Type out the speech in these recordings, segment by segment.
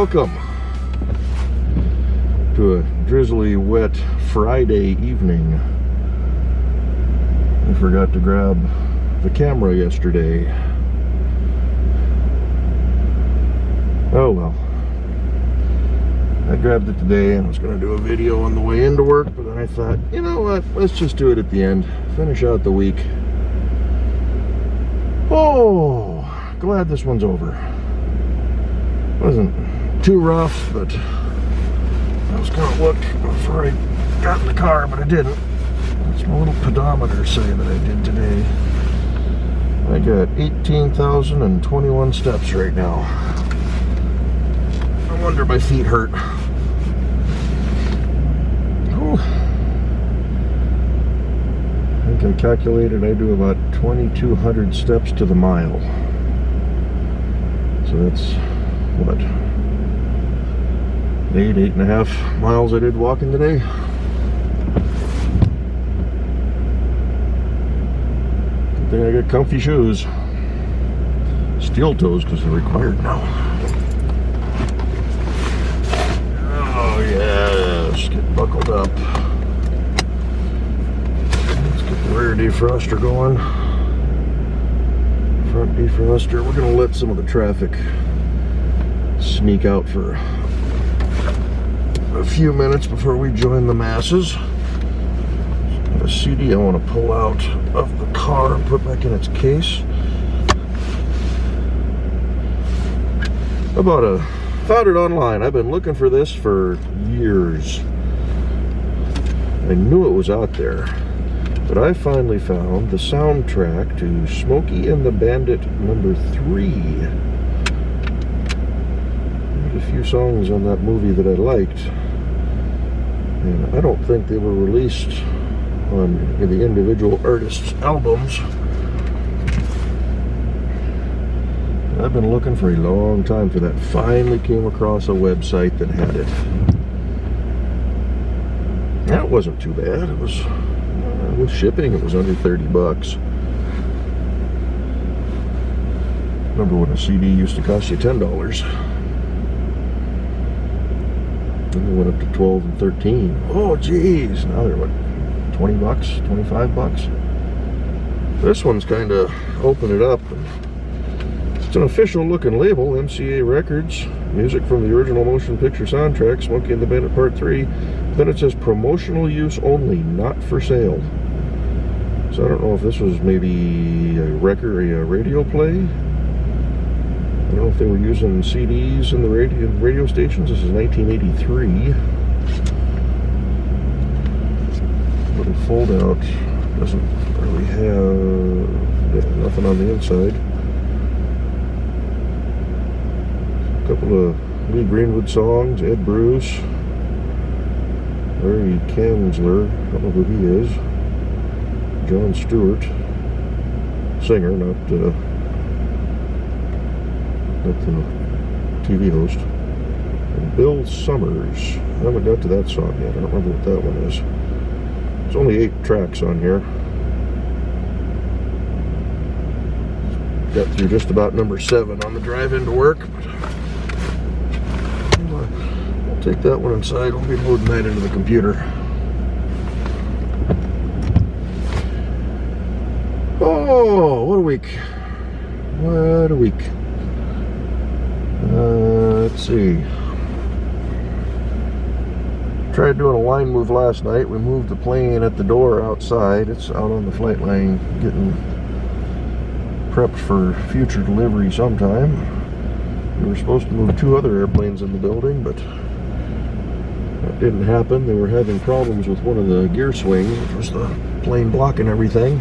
welcome to a drizzly, wet Friday evening. I forgot to grab the camera yesterday. Oh well. I grabbed it today and I was going to do a video on the way into work, but then I thought, you know what, let's just do it at the end. Finish out the week. Oh, glad this one's over. Wasn't too rough, but I was going to look before I got in the car, but I didn't. What's my little pedometer say that I did today? I got 18,021 steps right now. No wonder my feet hurt. Ooh. I think I calculated I do about 2,200 steps to the mile. So that's what, 8.5 miles I did walking today. Good thing I got comfy shoes. Steel toes because they're required now. Oh yes, get buckled up. Let's get the rear defroster going. Front defroster. We're going to let some of the traffic sneak out for a few minutes before we join the masses. Got a CD I want to pull out of the car and put back in its case. Found it online. I've been looking for this for years. I knew it was out there, but I finally found the soundtrack to Smokey and the Bandit #3. A few songs on that movie that I liked, and I don't think they were released on the individual artists' albums. I've been looking for a long time for that. Finally came across a website that had it. That wasn't too bad. It was with shipping, it was under 30 bucks. Remember when a CD used to cost you $10? Then they went up to 12 and 13. Oh, geez. Now they're what, 20 bucks, 25 bucks? This one's kind of open it up. It's an official looking label, MCA Records. Music from the original motion picture soundtrack, Smokey and the Bandit Part 3. Then it says promotional use only, not for sale. So I don't know if this was maybe a record or a radio play. I don't know if they were using CDs in the radio stations. This is 1983. Little fold out. Doesn't really have nothing on the inside. A couple of Lee Greenwood songs. Ed Bruce. Larry Kanzler. I don't know who he is. John Stewart. Singer, not the TV host. And Bill Summers. I haven't got to that song yet. I don't remember what that one is. There's only 8 tracks on here. Got through just about number 7 on the drive into work. But I'll take that one inside. I'll be loading that into the computer. Oh, what a week. What a week. Let's see. Tried doing a line move last night. We moved the plane at the door outside. It's out on the flight line getting prepped for future delivery sometime. We were supposed to move 2 other airplanes in the building, but that didn't happen. They were having problems with one of the gear swings, which was the plane blocking everything.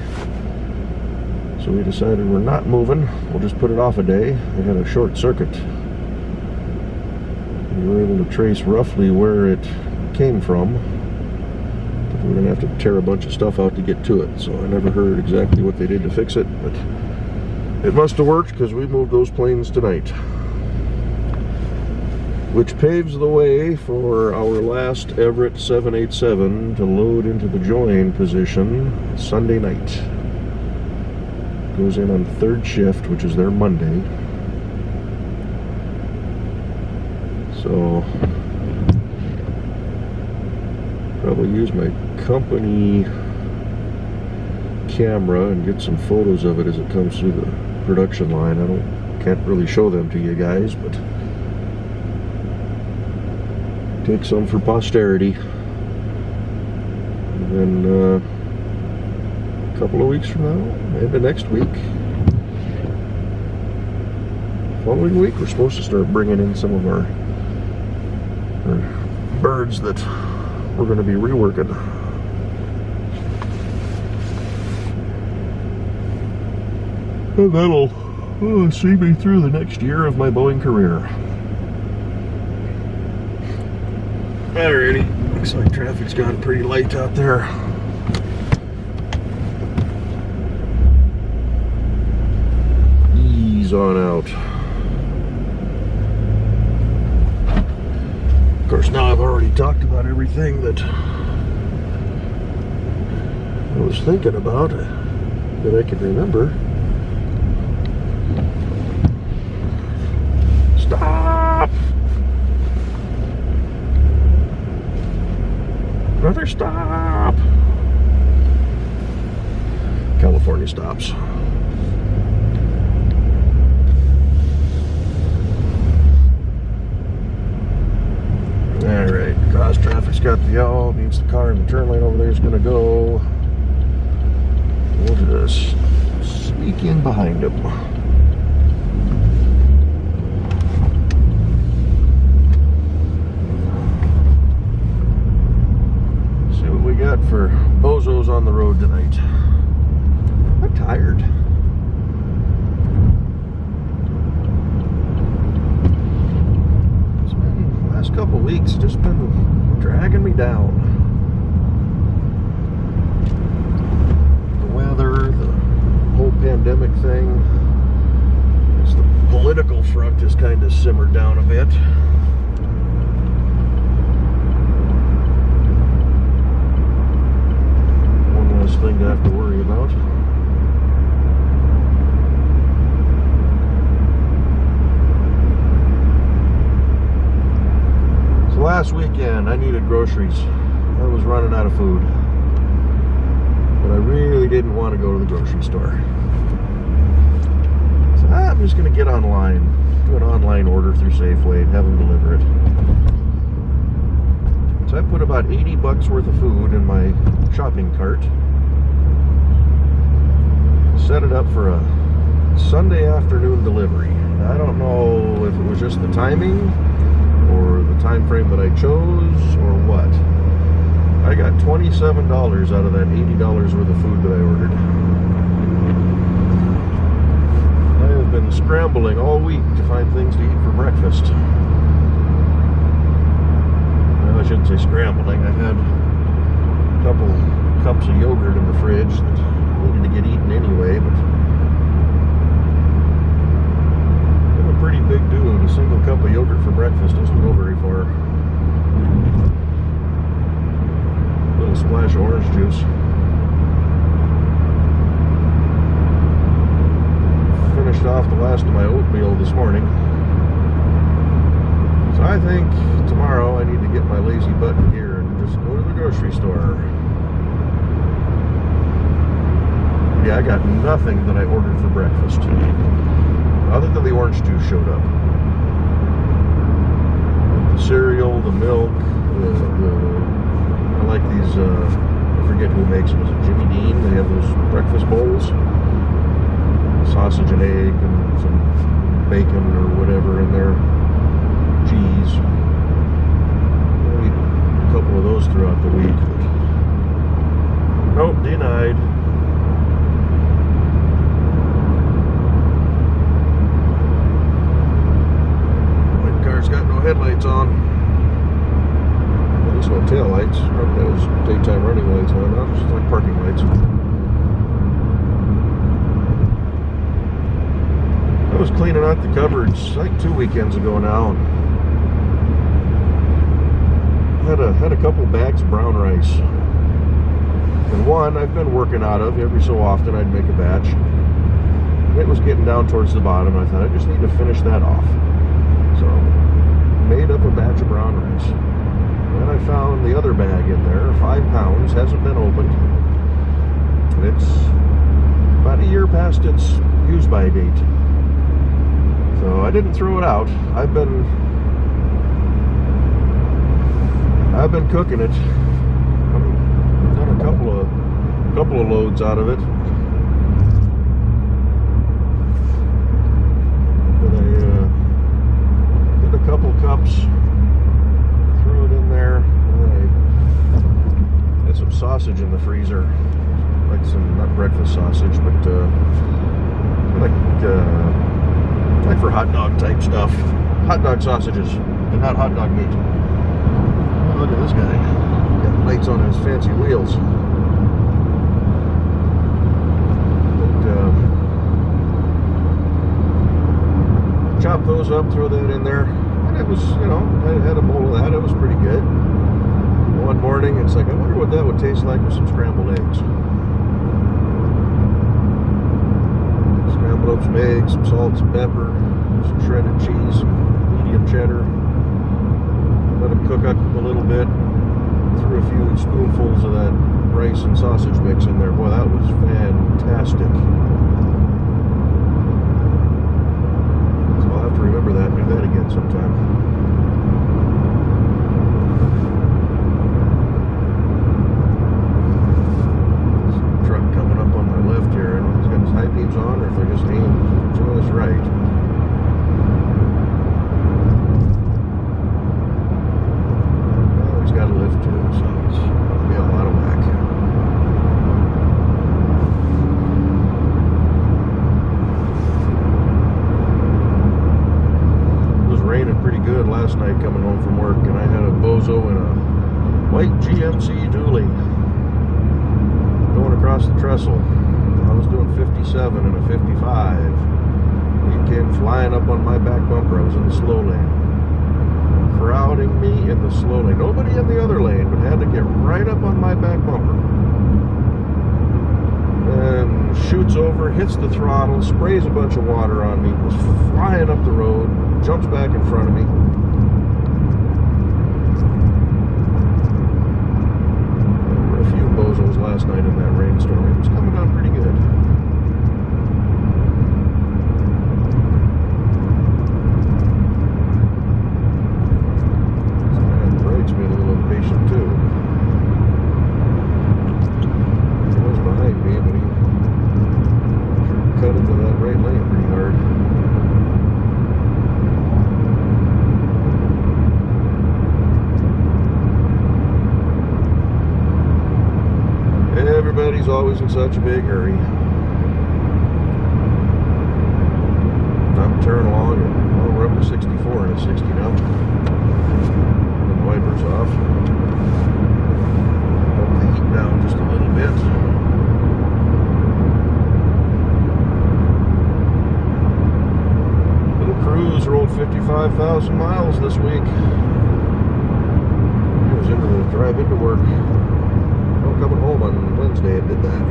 So we decided we're not moving. We'll just put it off a day. It had a short circuit. We were able to trace roughly where it came from. But we're going to have to tear a bunch of stuff out to get to it. So I never heard exactly what they did to fix it, but it must have worked because we moved those planes tonight. Which paves the way for our last Everett 787 to load into the join position Sunday night. Goes in on 3rd shift, which is their Monday. So probably use my company camera and get some photos of it as it comes through the production line. Can't really show them to you guys, but take some for posterity. And then a couple of weeks from now, maybe next week, following week, we're supposed to start bringing in some of our birds that we're going to be reworking. And that'll see me through the next year of my Boeing career. Alrighty, looks like traffic's gotten pretty light out there. Ease on out. Of course, now I've already talked about everything that I was thinking about that I can remember. Stop! Brother, stop! California stops. Alright, cross traffic's got the yellow, means the car in the turn lane over there is going to go. We'll just sneak in behind him. Got for bozos on the road tonight. I'm tired. It's been the last couple weeks just been dragging me down. The weather, the whole pandemic thing. As the political front has kind of simmered down a bit. Thing to have to worry about. So last weekend I needed groceries. I was running out of food, but I really didn't want to go to the grocery store. So I'm just going to get online, do an online order through Safeway and have them deliver it. So I put about $80 worth of food in my shopping cart. Set it up for a Sunday afternoon delivery. I don't know if it was just the timing or the time frame that I chose or what. I got $27 out of that $80 worth of food that I ordered. I have been scrambling all week to find things to eat for breakfast. Well, I shouldn't say scrambling. I had a couple cups of yogurt in the fridge that needed to get eaten anyway, but I'm a pretty big dude. A single cup of yogurt for breakfast doesn't go very far. A little splash of orange juice. Finished off the last of my oatmeal this morning. So I think tomorrow I need to get my lazy butt in gear and just go to the grocery store. Yeah, I got nothing that I ordered for breakfast, other than the orange juice showed up. The cereal, the milk, I like these, I forget who makes them, is it Jimmy Dean? They have those breakfast bowls. Sausage and egg and some bacon or whatever in there. Cheese. I'll eat a couple of those throughout the week. Nope, denied. Got no headlights on. At least no tail lights. Probably those daytime running lights on. Not just like parking lights. I was cleaning out the cupboards like 2 weekends ago now. And had a couple bags of brown rice. And one I've been working out of. Every so often I'd make a batch. And it was getting down towards the bottom. I thought I just need to finish that off. So made up a batch of brown rice. Then I found the other bag in there, 5 pounds, hasn't been opened. It's about a year past its use-by date. So I didn't throw it out. I've been cooking it. I've done a couple of loads out of it. But I did a couple cups, threw it in there, and then I had some sausage in the freezer, like some, not breakfast sausage, but like for hot dog type stuff, hot dog sausages, and not hot dog meat. Oh, look at this guy, got lights on his fancy wheels. Chop those up, throw that in there, and it was, you know, I had a bowl of that. It was pretty good. One morning, it's like, I wonder what that would taste like with some scrambled eggs. Scrambled up some eggs, some salt, some pepper, some shredded cheese, some medium cheddar. Let them cook up a little bit. Threw a few spoonfuls of that rice and sausage mix in there. Boy, that was fantastic. To remember that, do that again sometime. There's a truck coming up on my left here. I don't know if he's got his high beams on or if they're just aimed to his right. Well, he's got a lift too, so it's be all out of whack. Good last night coming home from work, and I had a bozo in a white GMC dually going across the trestle. I was doing 57 and a 55. He came flying up on my back bumper. I was in the slow lane, crowding me in the slow lane. Nobody in the other lane, but had to get right up on my back bumper. And shoots over, hits the throttle, sprays a bunch of water on me, was flying up the road, jumps back in front of me. There were a few bozos last night in that rainstorm. It was coming down pretty good. That brakes me a little impatient too. He was behind me, but he cut into that right lane pretty hard. Everybody's always in such a big hurry. I'm turning along, and well, we're up to 64 and a 60 now. And the wipers off. Put the heat down just a little bit. Little cruise rolled 55,000 miles this week. It was into the drive into work. Coming home on Wednesday, it did that.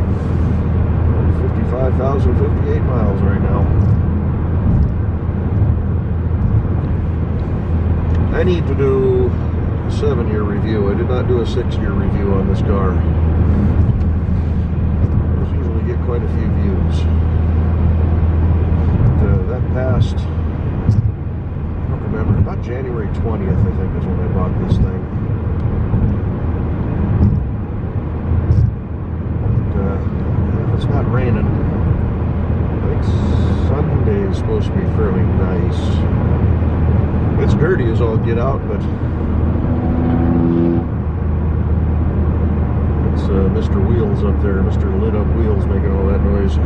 55,058 miles right now. I need to do a 7-year review. I did not do a 6-year review on this car. Those usually get quite a few views. But, that passed, I don't remember, about January 20th, I think, is when I bought this thing. It's not raining. I think Sunday is supposed to be fairly nice. It's dirty as all get out, but it's Mr. Wheels up there, Mr. Lit Up Wheels making all that noise.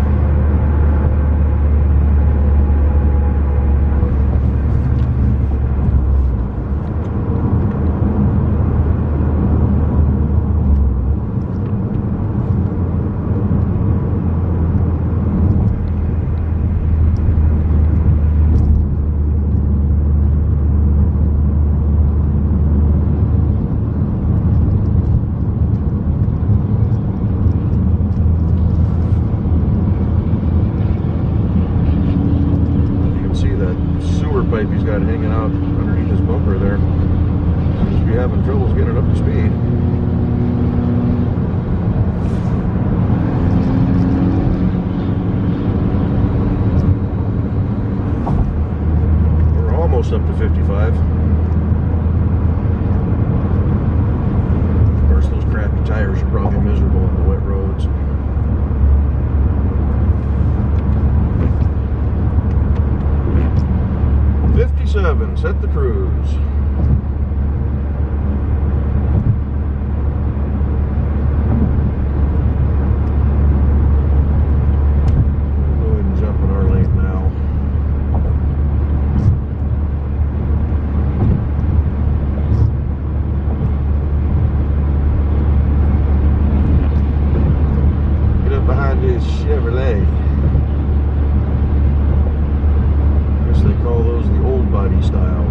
having troubles getting up to speed. We're almost up to 55. Of course, those crappy tires are probably miserable on the wet roads. Set the cruise. We'll go ahead and jump in our lane now. Get up behind this Chevrolet. They call those the old body style.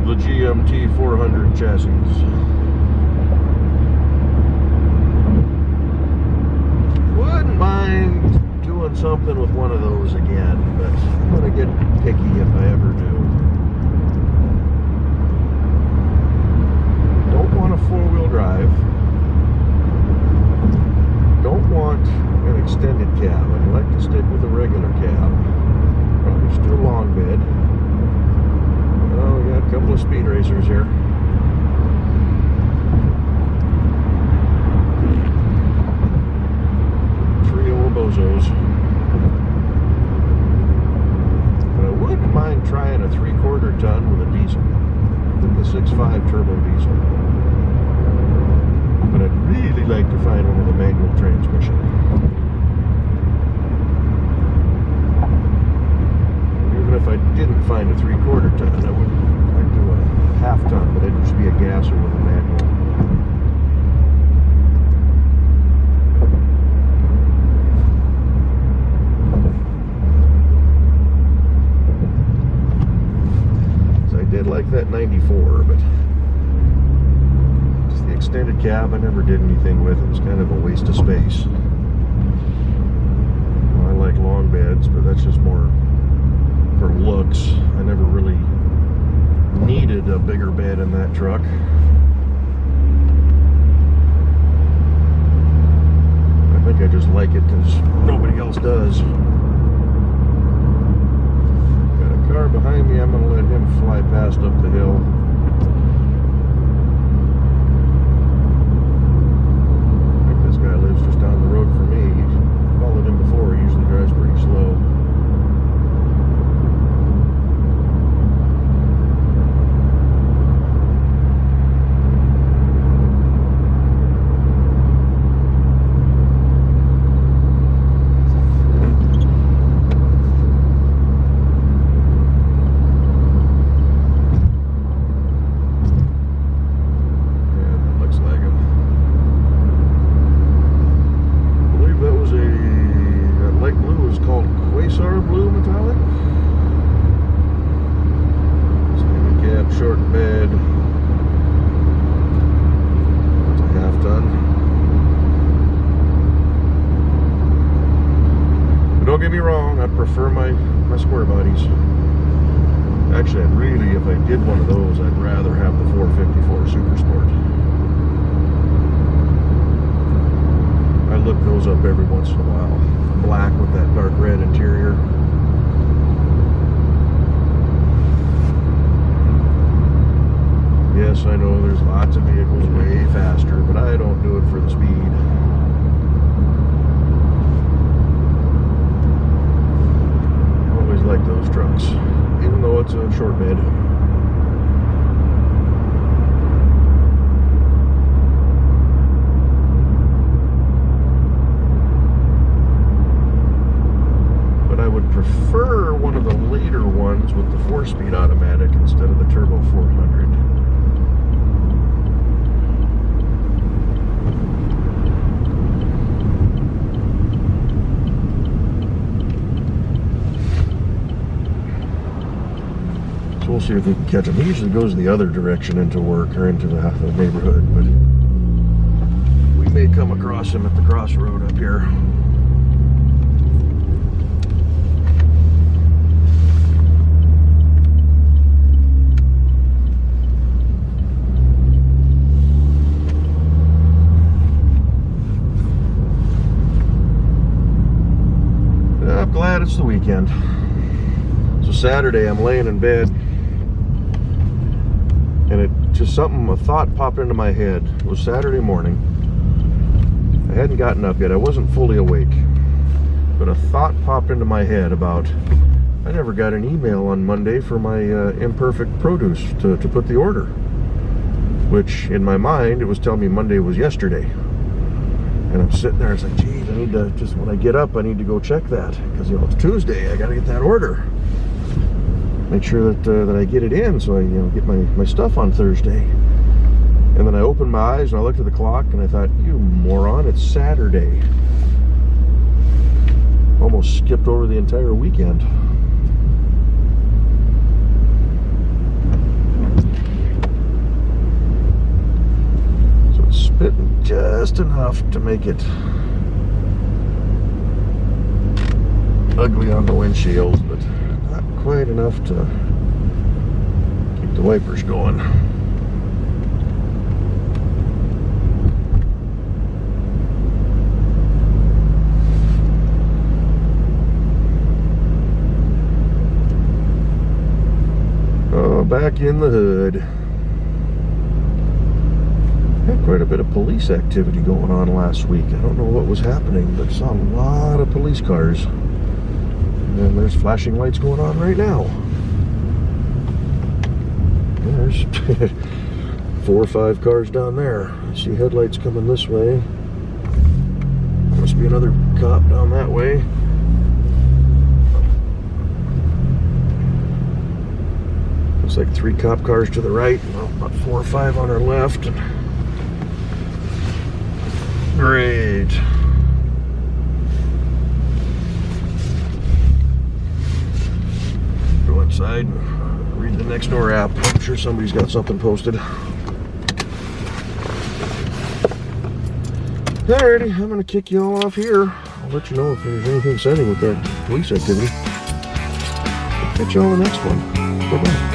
The GMT 400 chassis. Wouldn't mind doing something with one of those again, but I'm gonna get picky if I ever do. Don't want a four-wheel drive. Don't want an extended cab. I'd like to stick with a regular cab. Probably still long bed. Oh, we got a couple of speed racers here. Trio of bozos. But I wouldn't mind trying a 3/4 ton with a diesel. With the 6.5 turbo diesel. But I'd really like to find one with a manual transmission. Even if I didn't find a 3/4 ton, I would I'd do a 1/2 ton, but it'd just be a gasser with a manual. So I did like that 94, but the extended cab I never did anything with. It was kind of a waste of space. Well, I like long beds, but that's just more for looks. I never really needed a bigger bed in that truck. I think I just like it because nobody else does. Got a car behind me. I'm going to let him fly past up the hill. This guy lives just down the road from me. He's followed him before. He usually drives pretty slow. Short bed. That's a 1/2 ton. But don't get me wrong, I prefer my square bodies. Actually, if I did one of those, I'd rather have the 454 Super Sport. I look those up every once in a while. Black with that dark red interior. Yes, I know there's lots of vehicles way faster, but I don't do it for the speed. Always like those trucks, even though it's a short bed. But I would prefer one of the later ones with the 4-speed automatic instead of the turbo 400. We'll see if we can catch him. He usually goes the other direction into work or into the neighborhood, but we may come across him at the crossroad up here. it's the weekend. So Saturday, I'm laying in bed, and a thought popped into my head. It was Saturday morning. I hadn't gotten up yet. I wasn't fully awake. But a thought popped into my head about, I never got an email on Monday for my imperfect produce to put the order. Which, in my mind, it was telling me Monday was yesterday. And I'm sitting there, it's like, geez, I need to, just when I get up, I need to go check that. Because, it's Tuesday, I gotta get that order. Make sure that I get it in so I, get my stuff on Thursday. And then I opened my eyes and I looked at the clock and I thought, you moron, it's Saturday. Almost skipped over the entire weekend. So it's spitting just enough to make it ugly on the windshield, but not quite enough to keep the wipers going. Back in the hood. Had quite a bit of police activity going on last week. I don't know what was happening, but saw a lot of police cars. And there's flashing lights going on right now. And there's 4 or 5 cars down there. I see headlights coming this way. Must be another cop down that way. Looks like 3 cop cars to the right, about 4 or 5 on our left. Great. Go inside and read the Nextdoor app. I'm sure somebody's got something posted. Alrighty, I'm going to kick you all off here. I'll let you know if there's anything exciting with that police activity. I'll catch you all in the next one. Bye-bye.